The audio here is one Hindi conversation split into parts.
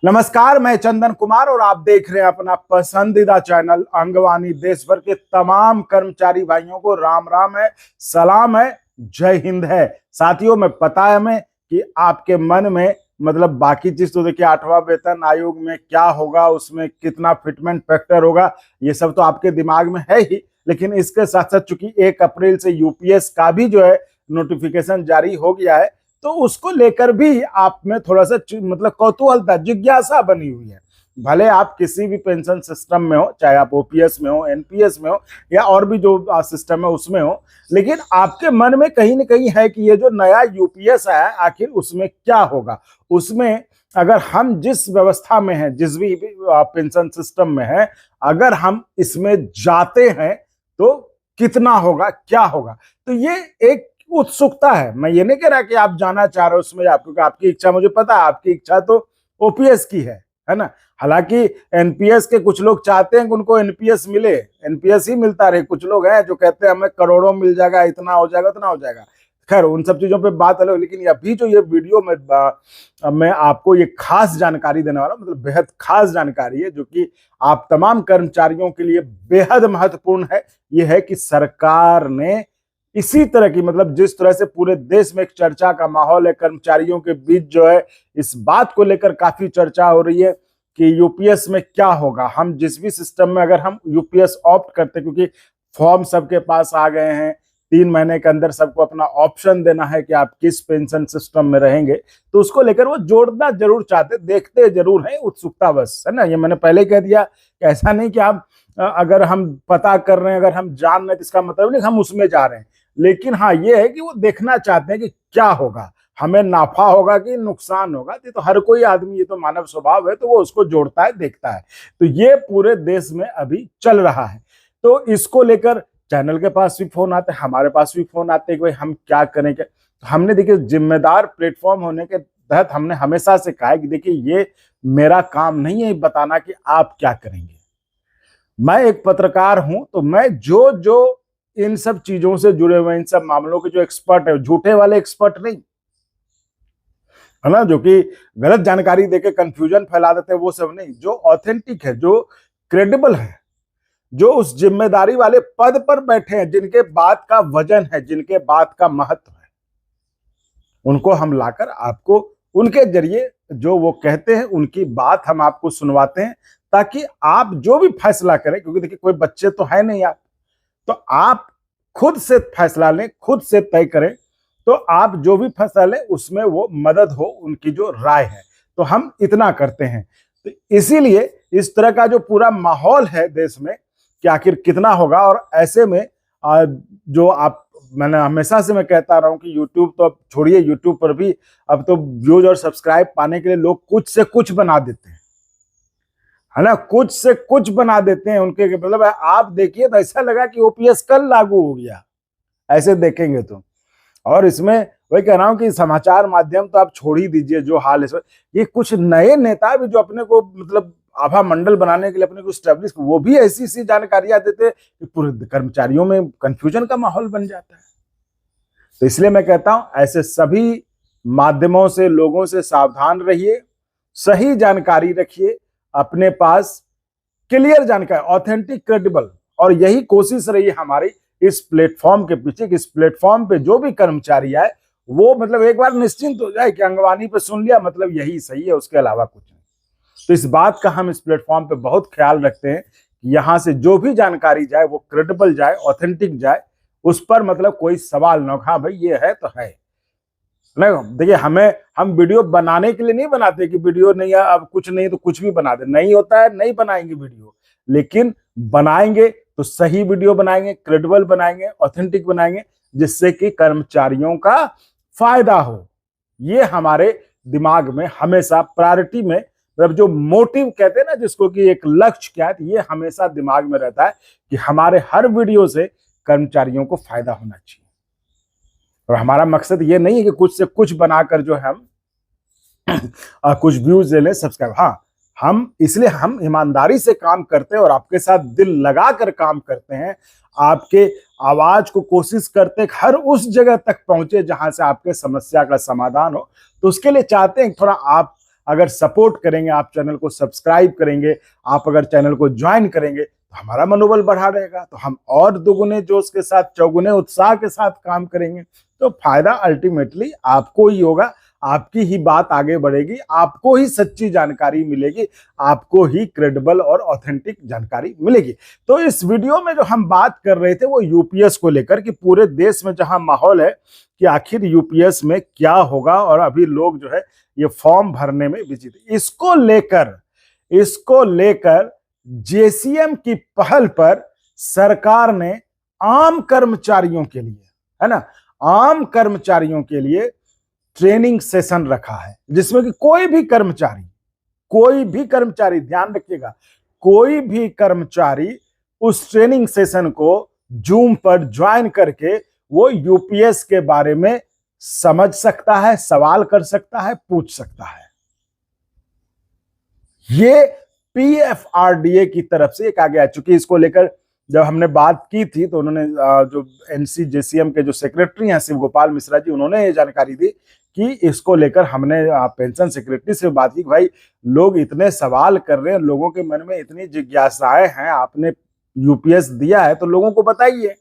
नमस्कार, मैं चंदन कुमार और आप देख रहे हैं अपना पसंदीदा चैनल अंगवानी। देश भर के तमाम कर्मचारी भाइयों को राम राम है, सलाम है, जय हिंद है। साथियों, मैं पता है हमें कि आपके मन में मतलब बाकी चीज तो देखिए 8वां वेतन आयोग में क्या होगा, उसमें कितना फिटमेंट फैक्टर होगा, ये सब तो आपके दिमाग में है ही। लेकिन इसके साथ साथ चूंकि 1 अप्रैल से यूपीएस का भी जो है नोटिफिकेशन जारी हो गया है, तो उसको लेकर भी आप में थोड़ा सा मतलब कौतूहलता, जिज्ञासा बनी हुई है। भले आप किसी भी पेंशन सिस्टम में हो, चाहे आप ओपीएस में हो, एनपीएस में हो या और भी जो सिस्टम है उसमें हो, लेकिन आपके मन में कहीं ना कहीं है कि ये जो नया यूपीएस है आखिर उसमें क्या होगा। उसमें अगर हम जिस व्यवस्था में हैं, जिस भी पेंशन सिस्टम में है, अगर हम इसमें जाते हैं तो कितना होगा, क्या होगा। तो ये एक उत्सुकता है। मैं ये नहीं कह रहा कि आप जाना चाह रहे हो उसमें, क्योंकि आपकी इच्छा मुझे पता है, आपकी इच्छा तो ओपीएस की है ना। हालांकि एनपीएस के कुछ लोग चाहते हैं कि उनको एनपीएस मिले, एनपीएस ही मिलता रहे। कुछ लोग हैं जो कहते हैं हमें करोड़ों मिल जाएगा, इतना हो जाएगा, उतना हो जाएगा। खैर, उन सब चीजों पे बात अलग। लेकिन अभी जो ये वीडियो में मैं आपको ये खास जानकारी देने वाला हूं, मतलब बेहद खास जानकारी है जो कि आप तमाम कर्मचारियों के लिए बेहद महत्वपूर्ण है। ये है कि सरकार ने इसी तरह की, मतलब जिस तरह से पूरे देश में एक चर्चा का माहौल है, कर्मचारियों के बीच जो है इस बात को लेकर काफी चर्चा हो रही है कि यूपीएस में क्या होगा। हम जिस भी सिस्टम में अगर हम यूपीएस ऑप्ट करते, क्योंकि फॉर्म सबके पास आ गए हैं, 3 महीने के अंदर सबको अपना ऑप्शन देना है कि आप किस पेंशन सिस्टम में रहेंगे, तो उसको लेकर वो जोड़ना जरूर चाहते, देखते जरूर हैं, उत्सुकता बस है ना। ये मैंने पहले कह दिया कि ऐसा नहीं कि आप अगर हम पता कर रहे हैं, अगर हम जान रहे हैं, तो इसका मतलब नहीं हम उसमें जा रहे हैं। लेकिन हाँ, ये है कि वो देखना चाहते हैं कि क्या होगा, हमें नाफा होगा कि नुकसान होगा। तो हर कोई आदमी, ये तो मानव स्वभाव है, तो वो उसको जोड़ता है, देखता है। तो ये पूरे देश में अभी चल रहा है। तो इसको लेकर चैनल के पास भी फोन आते हैं, हमारे पास भी फोन आते हैं कि भाई हम क्या करेंगे। तो हमने देखिए जिम्मेदार प्लेटफॉर्म होने के तहत हमने हमेशा से कहा है कि देखिए ये मेरा काम नहीं है बताना कि आप क्या करेंगे। मैं एक पत्रकार हूं, तो मैं जो जो इन सब चीजों से जुड़े हुए, इन सब मामलों के जो एक्सपर्ट है, झूठे वाले एक्सपर्ट नहीं है ना, जो कि गलत जानकारी देके कंफ्यूजन फैला देते हैं, वो सब नहीं। जो ऑथेंटिक है, जो क्रेडिबल है, जो उस जिम्मेदारी वाले पद पर बैठे हैं, जिनके बात का वजन है, जिनके बात का महत्व है, उनको हम लाकर आपको उनके जरिए जो वो कहते हैं उनकी बात हम आपको सुनवाते हैं, ताकि आप जो भी फैसला करें, क्योंकि देखिए कोई बच्चे तो है नहीं आप, तो आप खुद से फैसला लें, खुद से तय करें। तो आप जो भी फैसला लें उसमें वो मदद हो, उनकी जो राय है। तो हम इतना करते हैं। तो इसीलिए इस तरह का जो पूरा माहौल है देश में कि आखिर कितना होगा। और ऐसे में जो आप, मैंने हमेशा से मैं कहता रहा हूं कि यूट्यूब तो अब छोड़िए, यूट्यूब पर भी अब तो व्यूज और सब्सक्राइब पाने के लिए लोग कुछ से कुछ बना देते हैं, है ना। कुछ से कुछ बना देते हैं उनके, मतलब आप देखिए तो ऐसा लगा कि ओपीएस कल लागू हो गया, ऐसे देखेंगे तो। और इसमें वही कह रहा हूं कि समाचार माध्यम तो आप छोड़ ही दीजिए, जो हाल है ये कुछ नए नेता भी जो अपने को मतलब आभा मंडल बनाने के लिए अपने को स्टैब्लिश, वो भी ऐसी ऐसी जानकारियां देते कि पूरे कर्मचारियों में कंफ्यूजन का माहौल बन जाता है। तो इसलिए मैं कहता हूं ऐसे सभी माध्यमों से, लोगों से सावधान रहिए, सही जानकारी रखिए अपने पास, क्लियर जानकारी, ऑथेंटिक, क्रेडिबल। और यही कोशिश रही हमारी इस प्लेटफॉर्म के पीछे कि इस प्लेटफॉर्म पे जो भी कर्मचारी आए वो मतलब एक बार निश्चिंत हो जाए कि अंगवानी पे सुन लिया मतलब यही सही है, उसके अलावा कुछ नहीं। तो इस बात का हम इस प्लेटफॉर्म पे बहुत ख्याल रखते हैं कि यहां से जो भी जानकारी जाए वो क्रेडिबल जाए, ऑथेंटिक जाए, उस पर मतलब कोई सवाल न हो। हाँ भाई ये है तो है नहीं। देखिए हम वीडियो बनाने के लिए नहीं बनाते कि वीडियो नहीं है अब कुछ नहीं तो कुछ भी बना दे, नहीं होता है, नहीं बनाएंगे वीडियो। लेकिन बनाएंगे तो सही वीडियो बनाएंगे, क्रेडिबल बनाएंगे, ऑथेंटिक बनाएंगे, जिससे कि कर्मचारियों का फायदा हो। ये हमारे दिमाग में हमेशा प्रायोरिटी में, मतलब जो मोटिव कहते हैं ना जिसको, कि एक लक्ष्य क्या है, ये हमेशा दिमाग में रहता है कि हमारे हर वीडियो से कर्मचारियों को फायदा होना चाहिए। और हमारा मकसद ये नहीं है कि कुछ से कुछ बनाकर जो है हम कुछ व्यूज ले लें, सब्सक्राइब। हाँ, हम इसलिए हम ईमानदारी से काम करते हैं और आपके साथ दिल लगाकर काम करते हैं, आपके आवाज को कोशिश करते हैं हर उस जगह तक पहुंचे जहां से आपके समस्या का समाधान हो। तो उसके लिए चाहते हैं थोड़ा आप अगर सपोर्ट करेंगे, आप चैनल को सब्सक्राइब करेंगे, आप अगर चैनल को ज्वाइन करेंगे तो हमारा मनोबल बढ़ा रहेगा, तो हम और दुगुने जोश के साथ, चौगुने उत्साह के साथ काम करेंगे। तो फायदा अल्टीमेटली आपको ही होगा, आपकी ही बात आगे बढ़ेगी, आपको ही सच्ची जानकारी मिलेगी, आपको ही क्रेडिबल और ऑथेंटिक जानकारी मिलेगी। तो इस वीडियो में जो हम बात कर रहे थे वो यूपीएस को लेकर कि पूरे देश में जहां माहौल है कि आखिर यूपीएस में क्या होगा, और अभी लोग जो है ये फॉर्म भरने में बिजी थे। इसको लेकर जेसीएम की पहल पर सरकार ने आम कर्मचारियों के लिए, है ना, आम कर्मचारियों के लिए ट्रेनिंग सेशन रखा है, जिसमें कि कोई भी कर्मचारी ध्यान रखिएगा, कोई भी कर्मचारी उस ट्रेनिंग सेशन को जूम पर ज्वाइन करके वो यूपीएस के बारे में समझ सकता है, सवाल कर सकता है, पूछ सकता है। ये पीएफआरडीए की तरफ से एक आगे आ चुकी। इसको लेकर जब हमने बात की थी तो उन्होंने जो एनसीजेसीएम के जो सेक्रेटरी हैं शिव गोपाल मिश्रा जी, उन्होंने ये जानकारी दी कि इसको लेकर हमने पेंशन सेक्रेटरी से बात की, भाई लोग इतने सवाल कर रहे हैं, लोगों के मन में इतनी जिज्ञासाएं हैं, आपने यूपीएस दिया है तो लोगों को बताइए,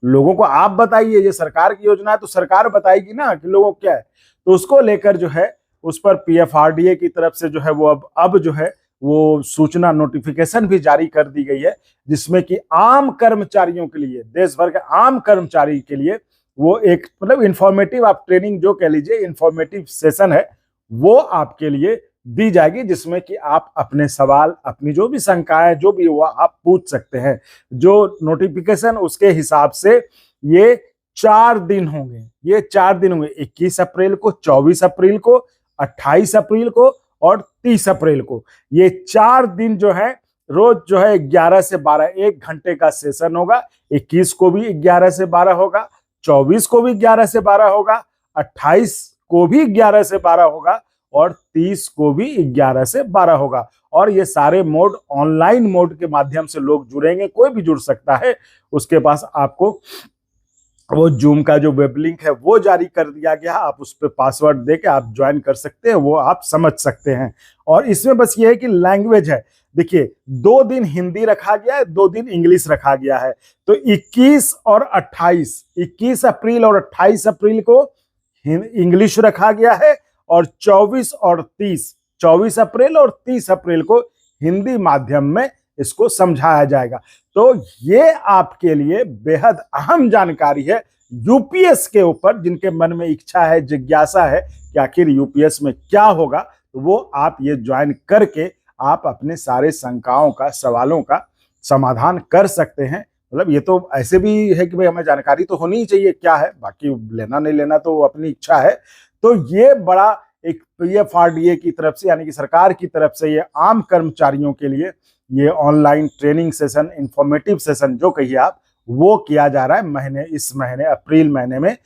लोगों को आप बताइए, ये सरकार की योजना है तो सरकार बताएगी ना कि लोगों को क्या है। तो उसको लेकर जो है उस पर पीएफआरडीए की तरफ से जो है वो अब जो है वो सूचना नोटिफिकेशन भी जारी कर दी गई है, जिसमें कि आम कर्मचारियों के लिए, देश भर के आम कर्मचारी के लिए वो एक मतलब इंफॉर्मेटिव, आप ट्रेनिंग जो कह लीजिए, इंफॉर्मेटिव सेशन है वो आपके लिए दी जाएगी, जिसमें कि आप अपने सवाल, अपनी जो भी शंकाएं, जो भी हुआ आप पूछ सकते हैं। जो नोटिफिकेशन उसके हिसाब से ये 4 दिन होंगे, 21 अप्रैल को, 24 अप्रैल को, 28 अप्रैल को और 30 अप्रैल को। ये 4 दिन जो है रोज जो है 11 से 12 1 घंटे का सेशन होगा। 21 को भी 11 से 12 होगा, 24 को भी 11 से 12 होगा, 28 को भी 11 से 12 होगा और 30 को भी 11 से 12 होगा। और ये सारे मोड ऑनलाइन मोड के माध्यम से लोग जुड़ेंगे, कोई भी जुड़ सकता है। उसके पास आपको वो जूम का जो वेब लिंक है वो जारी कर दिया गया, आप उस पर पासवर्ड देके आप ज्वाइन कर सकते हैं, वो आप समझ सकते हैं। और इसमें बस ये है कि लैंग्वेज है, देखिए 2 दिन हिंदी रखा गया है, 2 दिन इंग्लिश रखा गया है। तो 21 अप्रैल और 28 अप्रैल को इंग्लिश रखा गया है और 24 अप्रैल और 30 अप्रैल को हिंदी माध्यम में इसको समझाया जाएगा। तो ये आपके लिए बेहद अहम जानकारी है यूपीएस के ऊपर। जिनके मन में इच्छा है, जिज्ञासा है कि आखिर यूपीएस में क्या होगा, तो वो आप ये ज्वाइन करके आप अपने सारे शंकाओं का, सवालों का समाधान कर सकते हैं। मतलब ये तो ऐसे भी है कि भाई हमें जानकारी तो होनी ही चाहिए क्या है, बाकी लेना नहीं लेना तो अपनी इच्छा है। तो ये बड़ा एक पीएफआरडीए की तरफ से, यानी कि सरकार की तरफ से, ये आम कर्मचारियों के लिए ये online training session, informative session जो कहिए आप, वो किया जा रहा है इस महीने अप्रैल महीने में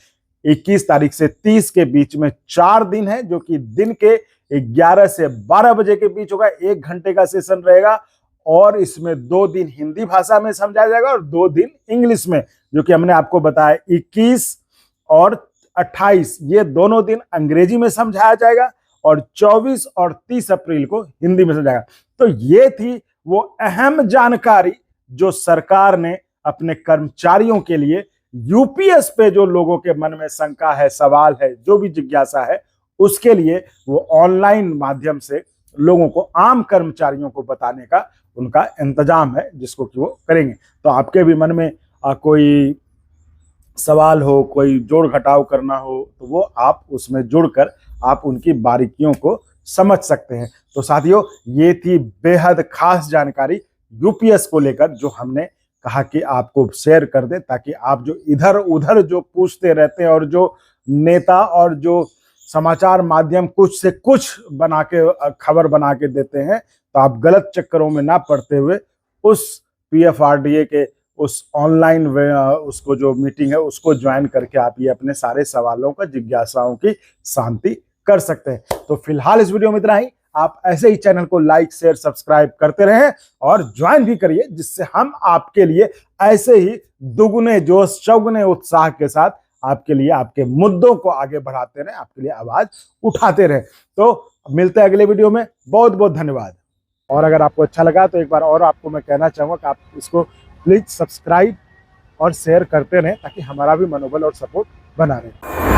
21 तारीख से 30 के बीच में 4 दिन है, जो कि दिन के 11 से 12 बजे के बीच होगा। 1 घंटे का सेशन रहेगा और इसमें 2 दिन हिंदी भाषा में समझाया जाएगा और 2 दिन इंग्लिश में, जो कि हमने आपको बताया 21 और 28 ये दोनों दिन अंग्रेजी में समझाया जाएगा और 24 और 30 अप्रैल को हिंदी में समझाएगा। तो ये थी वो अहम जानकारी जो सरकार ने अपने कर्मचारियों के लिए, यूपीएस पे जो लोगों के मन में शंका है, सवाल है, जो भी जिज्ञासा है, उसके लिए वो ऑनलाइन माध्यम से लोगों को, आम कर्मचारियों को बताने का उनका इंतजाम है, जिसको कि वो करेंगे। तो आपके भी मन में कोई सवाल हो, कोई जोड़ घटाव करना हो, तो वो आप उसमें जुड़कर आप उनकी बारीकियों को समझ सकते हैं। तो साथियों, ये थी बेहद खास जानकारी यूपीएस को लेकर, जो हमने कहा कि आपको शेयर कर दे, ताकि आप जो इधर उधर जो पूछते रहते हैं और जो नेता और जो समाचार माध्यम कुछ से कुछ बना के खबर बना के देते हैं, तो आप गलत चक्करों में ना पड़ते हुए उस पीएफआरडीए के उस ऑनलाइन उसको जो मीटिंग है उसको ज्वाइन करके आप ये अपने सारे सवालों का, जिज्ञासाओं की शांति कर सकते हैं। तो फिलहाल इस वीडियो में इतना ही। आप ऐसे ही चैनल को लाइक, शेयर, सब्सक्राइब करते रहें और ज्वाइन भी करिए, जिससे हम आपके लिए ऐसे ही दुगुने जोश, चौगुने उत्साह के साथ आपके लिए, आपके मुद्दों को आगे बढ़ाते रहें, आपके लिए आवाज उठाते रहें। तो मिलते हैं अगले वीडियो में। बहुत बहुत धन्यवाद। और अगर आपको अच्छा लगा तो एक बार और आपको मैं कहना चाहूँगा कि आप इसको प्लीज सब्सक्राइब और शेयर करते रहें ताकि हमारा भी मनोबल और सपोर्ट बना रहे।